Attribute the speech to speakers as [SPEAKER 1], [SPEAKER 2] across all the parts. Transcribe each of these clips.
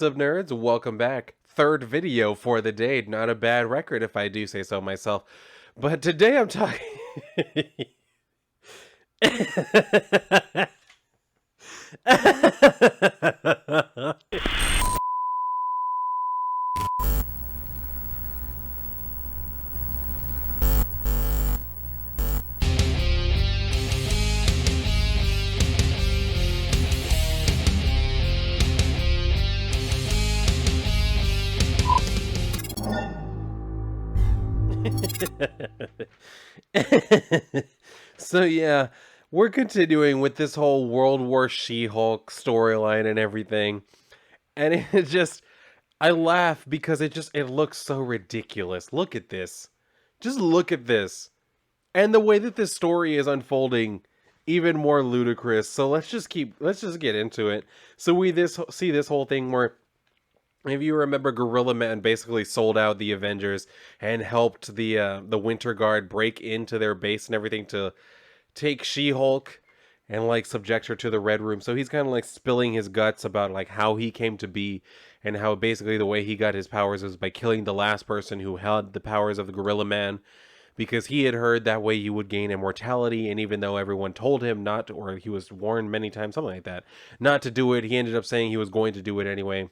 [SPEAKER 1] What's up, nerds? Welcome back. Third video for the day. Not a bad record if I do say so myself. But today I'm talking. So yeah, we're continuing with this whole World War She-Hulk storyline and everything. And it just I laugh because it looks so ridiculous. Look at this. Just look at this. And the way that this story is unfolding, even more ludicrous. So let's just get into it. So we this see this whole thing where, if you remember, Gorilla Man basically sold out the Avengers and helped the Winter Guard break into their base and everything to take She-Hulk and like subject her to the Red Room. So he's kind of like spilling his guts about like how he came to be and how basically the way he got his powers was by killing the last person who held the powers of the Gorilla Man, because he had heard that way you would gain immortality. And even though everyone told him not to, or he was warned many times, something like that, not to do it, he ended up saying he was going to do it anyway.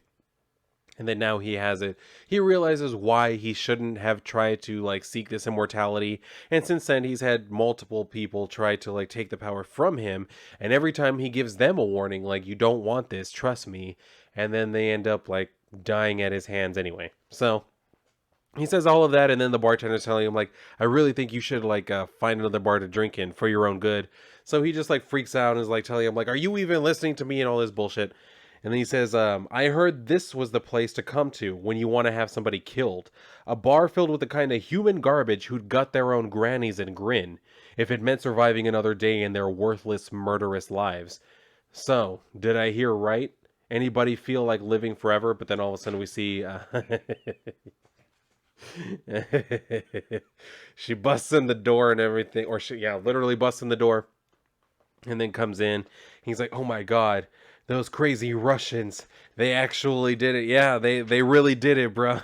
[SPEAKER 1] And then now he has it. He realizes why he shouldn't have tried to like seek this immortality. And since then he's had multiple people try to like take the power from him, and every time he gives them a warning like, you don't want this, trust me, and then they end up like dying at his hands anyway. So he says all of that, and then the bartender's telling him like, I really think you should like find another bar to drink in for your own good. So he just like freaks out and is like telling him like, are you even listening to me and all this bullshit. And then he says, I heard this was the place to come to when you want to have somebody killed. A bar filled with the kind of human garbage who'd gut their own grannies and grin, if it meant surviving another day in their worthless, murderous lives. So, did I hear right? Anybody feel like living forever? But then all of a sudden we see... she busts in the door and everything. Or she, yeah, literally busts in the door. And then comes in. He's like, oh my god, those crazy Russians, they actually did it. Yeah, they really did it, bro.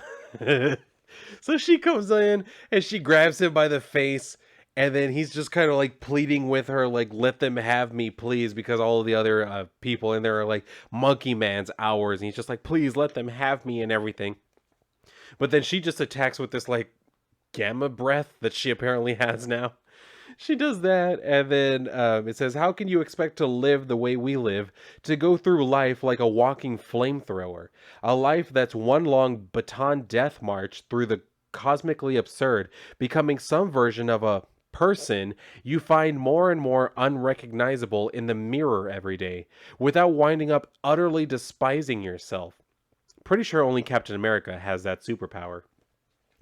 [SPEAKER 1] So she comes in and she grabs him by the face, and then he's just kind of like pleading with her like, let them have me, please, because all of the other people in there are like, monkey man's hours, and he's just like, please let them have me and everything. But then she just attacks with this like gamma breath that she apparently has now. She does that, and then it says, how can you expect to live the way we live, to go through life like a walking flamethrower? A life that's one long baton death march through the cosmically absurd, becoming some version of a person you find more and more unrecognizable in the mirror every day, without winding up utterly despising yourself. Pretty sure only Captain America has that superpower.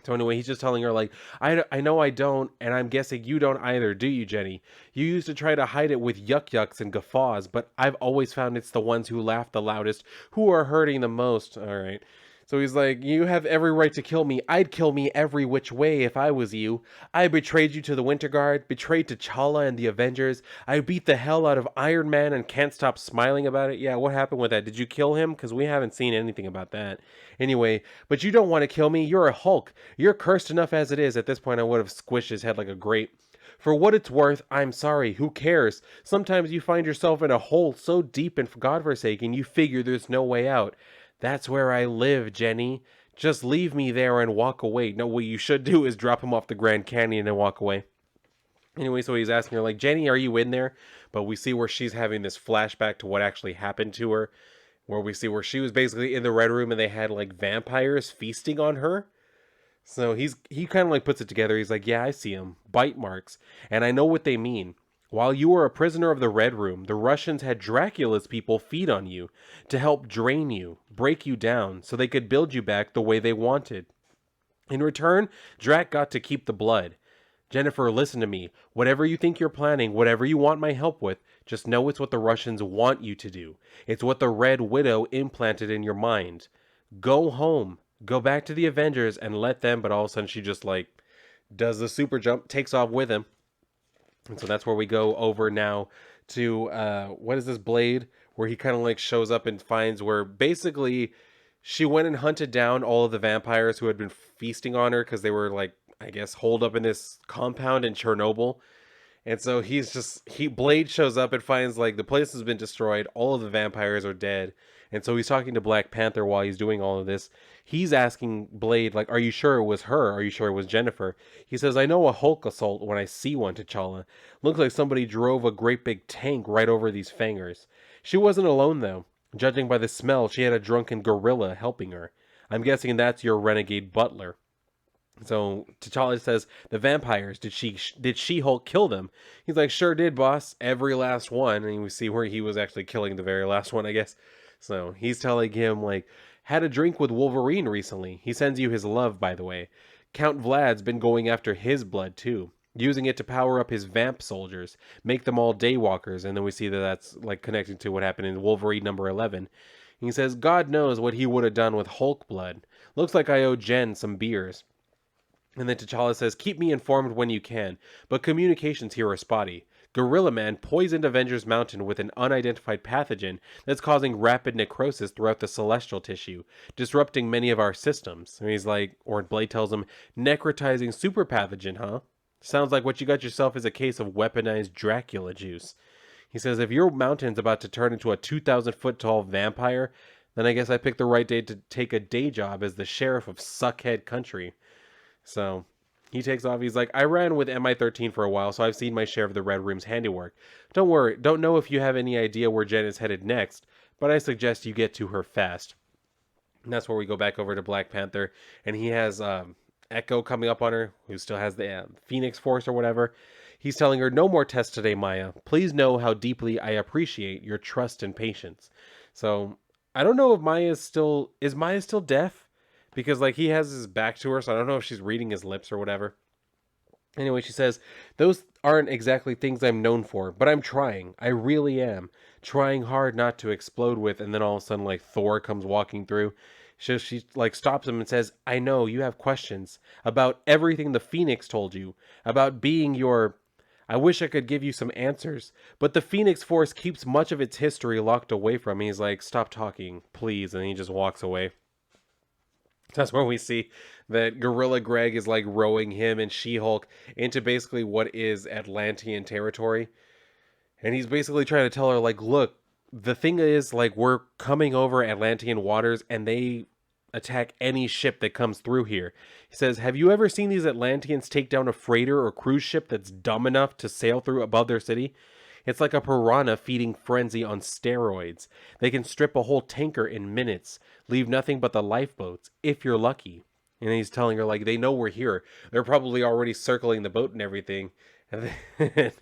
[SPEAKER 1] So anyway, he's just telling her like, I know I don't, and I'm guessing you don't either, do you, Jenny? You used to try to hide it with yuck yucks and guffaws, but I've always found it's the ones who laugh the loudest who are hurting the most. All right. So he's like, you have every right to kill me. I'd kill me every which way if I was you. I betrayed you to the Winter Guard, betrayed T'Challa and the Avengers. I beat the hell out of Iron Man and can't stop smiling about it. Yeah, what happened with that? Did you kill him? Because we haven't seen anything about that. Anyway, but you don't want to kill me. You're a Hulk. You're cursed enough as it is. At this point, I would have squished his head like a grape. For what it's worth, I'm sorry. Who cares? Sometimes you find yourself in a hole so deep and godforsaken you figure there's no way out. That's where I live, Jenny. Just leave me there and walk away. No, what you should do is drop him off the Grand Canyon and walk away. Anyway, so he's asking her, like, Jenny, are you in there? But we see where she's having this flashback to what actually happened to her, where we see where she was basically in the Red Room and they had, like, vampires feasting on her. So he kind of, like, puts it together. He's like, yeah, I see them. Bite marks. And I know what they mean. While you were a prisoner of the Red Room, the Russians had Dracula's people feed on you to help drain you, break you down, so they could build you back the way they wanted. In return, Drac got to keep the blood. Jennifer, listen to me. Whatever you think you're planning, whatever you want my help with, just know it's what the Russians want you to do. It's what the Red Widow implanted in your mind. Go home. Go back to the Avengers and let them, but all of a sudden she just like does the super jump, takes off with him. And so that's where we go over now to what is this, Blade, where he kind of like shows up and finds where basically She went and hunted down all of the vampires who had been feasting on her because they were like, I guess, holed up in this compound in Chernobyl. And so Blade shows up and finds like the place has been destroyed, all of the vampires are dead. And so he's talking to Black Panther while he's doing all of this. He's asking Blade like, "Are you sure it was her? Are you sure it was Jennifer?" He says, "I know a Hulk assault when I see one, T'Challa. Looks like somebody drove a great big tank right over these fangers. She wasn't alone though. Judging by the smell, she had a drunken gorilla helping her. I'm guessing that's your renegade butler." So T'Challa says, "The vampires, did She-Hulk kill them?" He's like, "Sure did, boss. Every last one." And we see where he was actually killing the very last one, I guess. So he's telling him like, "Had a drink with Wolverine recently. He sends you his love, by the way. Count Vlad's been going after his blood too, using it to power up his vamp soldiers, make them all daywalkers." And then we see that that's like connecting to what happened in Wolverine number 11. He says, "God knows what he would have done with Hulk blood. Looks like I owe Jen some beers." And then T'Challa says, "Keep me informed when you can, but communications here are spotty. Gorilla Man poisoned Avengers Mountain with an unidentified pathogen that's causing rapid necrosis throughout the celestial tissue, disrupting many of our systems." And he's like, or Blade tells him, "Necrotizing super pathogen, huh? Sounds like what you got yourself is a case of weaponized Dracula juice." He says, "If your mountain's about to turn into a 2,000-foot tall vampire, then I guess I picked the right day to take a day job as the sheriff of Suckhead Country." So he takes off. He's like, "I ran with MI13 for a while, so I've seen my share of the Red Room's handiwork. Don't worry, don't know if you have any idea where Jen is headed next, but I suggest you get to her fast." And that's where we go back over to Black Panther, and he has Echo coming up on her, who still has the Phoenix Force or whatever. He's telling her, "No more tests today, Maya. Please know how deeply I appreciate your trust and patience." So I don't know if Maya still deaf? Because like he has his back to her, so I don't know if she's reading his lips or whatever. Anyway, she says, "Those aren't exactly things I'm known for, but I'm trying. I really am. Trying hard not to explode with." And then all of a sudden, like Thor comes walking through. She like stops him and says, "I know you have questions about everything the Phoenix told you, about being your. I wish I could give you some answers, but the Phoenix Force keeps much of its history locked away from me." He's like, "Stop talking, please." And he just walks away. That's where we see that Gorilla Greg is like rowing him and She-Hulk into basically what is Atlantean territory. And he's basically trying to tell her, like, "Look, the thing is, like, we're coming over Atlantean waters and they attack any ship that comes through here." He says, "Have you ever seen these Atlanteans take down a freighter or cruise ship that's dumb enough to sail through above their city? It's like a piranha feeding frenzy on steroids. They can strip a whole tanker in minutes, leave nothing but the lifeboats, if you're lucky." And he's telling her, like, they know we're here. They're probably already circling the boat and everything. And then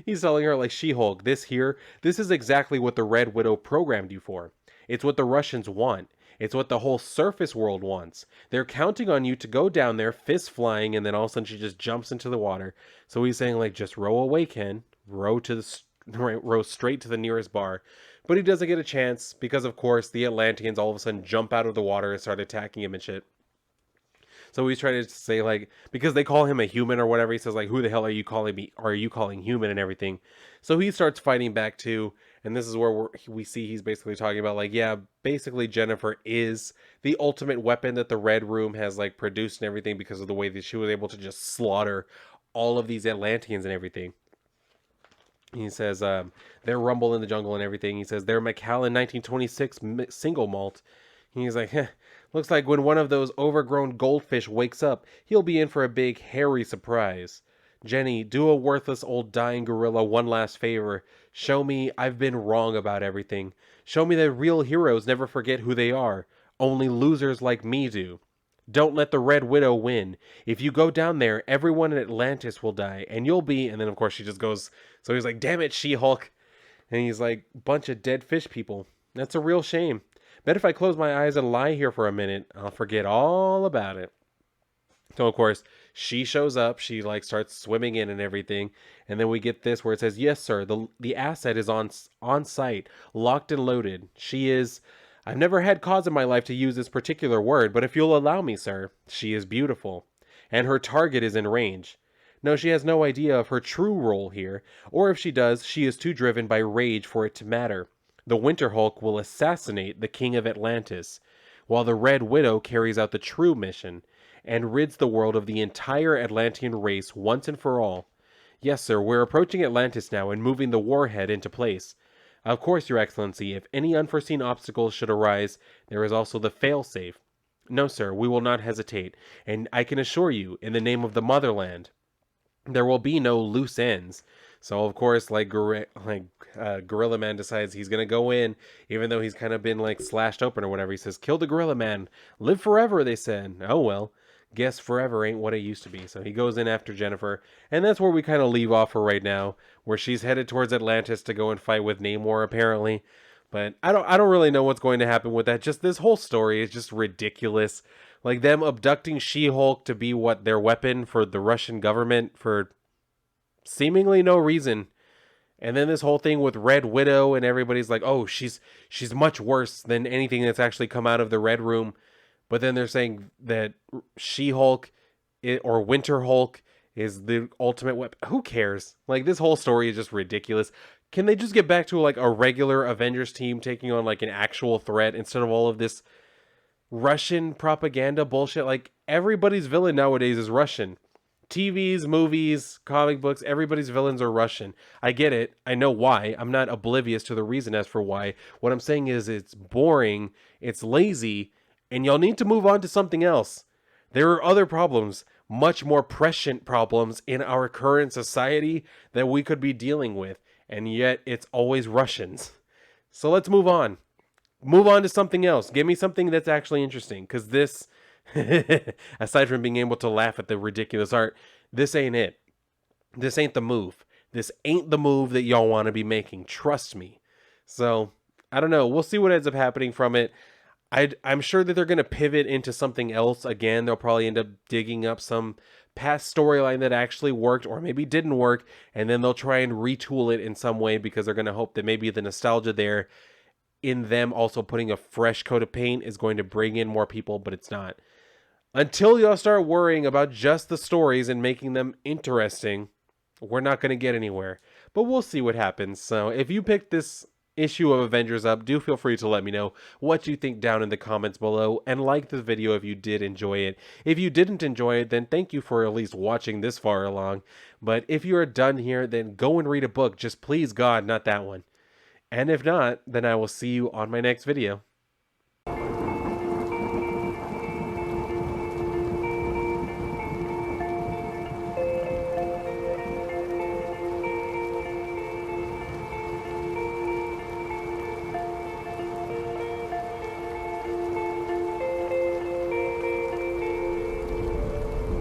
[SPEAKER 1] he's telling her, like, "She-Hulk, this is exactly what the Red Widow programmed you for. It's what the Russians want. It's what the whole surface world wants. They're counting on you to go down there, fists flying," and then all of a sudden she just jumps into the water. So he's saying, like, "Just row away, Ken. Row straight to the nearest bar." But he doesn't get a chance because, of course, the Atlanteans all of a sudden jump out of the water and start attacking him and shit. So he's trying to say, like, because they call him a human or whatever, he says, like, "Who the hell are you calling me? Are you calling human?" and everything. So he starts fighting back too. And this is where we see he's basically talking about, like, yeah, basically Jennifer is the ultimate weapon that the Red Room has, like, produced and everything because of the way that she was able to just slaughter all of these Atlanteans and everything. He says, "They're Rumble in the Jungle and everything." He says, "They're Macallan 1926 single malt." He's like, "Looks like when one of those overgrown goldfish wakes up, he'll be in for a big, hairy surprise. Jenny, do a worthless old dying gorilla one last favor. Show me I've been wrong about everything. Show me that real heroes never forget who they are. Only losers like me do. Don't let the Red Widow win. If you go down there, everyone in Atlantis will die, and you'll be..." And then, of course, she just goes... So he's like, "Damn it, She-Hulk." And he's like, "Bunch of dead fish people. That's a real shame. Bet if I close my eyes and lie here for a minute, I'll forget all about it." So, of course, she shows up. She, like, starts swimming in and everything. And then we get this where it says, "Yes, sir, the asset is on site, locked and loaded. She is... I've never had cause in my life to use this particular word, but if you'll allow me, sir, she is beautiful. And her target is in range. No, she has no idea of her true role here, or if she does, she is too driven by rage for it to matter. The Winter Hulk will assassinate the King of Atlantis. while the Red Widow carries out the true mission and rids the world of the entire Atlantean race once and for all. Yes, sir, we're approaching Atlantis now and moving the warhead into place. Of course, Your Excellency, if any unforeseen obstacles should arise, there is also the fail-safe. No, sir, we will not hesitate, and I can assure you, in the name of the motherland, there will be no loose ends. So of course, Gorilla Man decides he's gonna go in, even though he's kind of been like slashed open or whatever. He says, "Kill the Gorilla Man, live forever." They said. Oh well, guess forever ain't what it used to be. So he goes in after Jennifer, and that's where we kind of leave off for right now, where she's headed towards Atlantis to go and fight with Namor apparently. But I don't really know what's going to happen with that. Just this whole story is just ridiculous. Like them abducting She-Hulk to be what their weapon for the Russian government for seemingly no reason. And then this whole thing with Red Widow and everybody's like, "Oh, she's much worse than anything that's actually come out of the Red Room." But then they're saying that She-Hulk or Winter Hulk is the ultimate weapon. Who cares? Like this whole story is just ridiculous. Can they just get back to like a regular Avengers team taking on like an actual threat instead of all of this Russian propaganda bullshit? Like everybody's villain nowadays is Russian. TVs, movies, comic books, everybody's villains are Russian. I get it. I know why. I'm not oblivious to the reason as for why. What I'm saying is it's boring, it's lazy, and y'all need to move on to something else. There are other problems, much more prescient problems in our current society that we could be dealing with, and yet it's always Russians. So let's move on. Move on to something else. Give me something that's actually interesting, because this, aside from being able to laugh at the ridiculous art, this ain't it. This ain't the move. This ain't the move that y'all want to be making. Trust me. So, I don't know. We'll see what ends up happening from it. I'm sure that they're going to pivot into something else again. They'll probably end up digging up some past storyline that actually worked or maybe didn't work, and then they'll try and retool it in some way because they're going to hope that maybe the nostalgia there in them also putting a fresh coat of paint is going to bring in more people, but it's not. Until y'all start worrying about just the stories and making them interesting, we're not going to get anywhere. But we'll see what happens. So if you picked this issue of Avengers up, do feel free to let me know what you think down in the comments below, and like this video if you did enjoy it. If you didn't enjoy it, then thank you for at least watching this far along. But if you are done here, then go and read a book. Just please God, not that one. And if not, then I will see you on my next video.